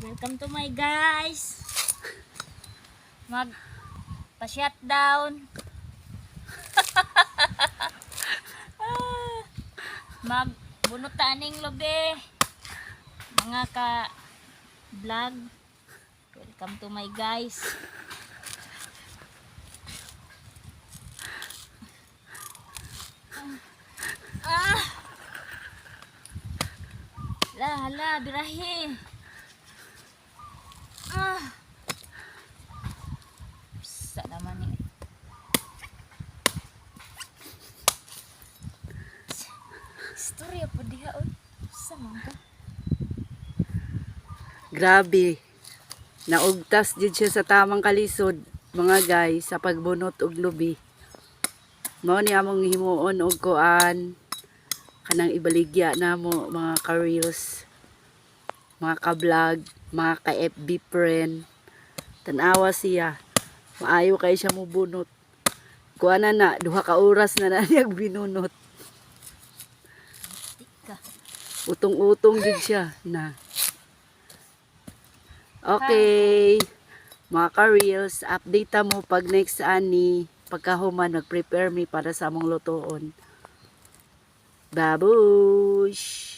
Welcome to my guys. Mag pa-shutdown. Mag bunutaning lobe. Mga ka vlog. Welcome to my guys. Hala, birahe. Sa naman ni. Istorya po diha oy. Sa man ka? Grabe. Naugtas jud siya sa tamang kalisod, mga guys, sa pagbunot og lubi. Mao ni among himuon og kuan kanang ibaligya namo mga ka-reels, mga ka-vlog, mga ka-FB friend. Tanawa siya. Maayo kay siya mo bunot. Kuan na duha ka oras na niyag binunot. Tika. Utong-utong din siya na. Okay. Mga ka-reels, update mo pag next ani pagkahuman mag-prepare mi para sa among lutoon. Babush!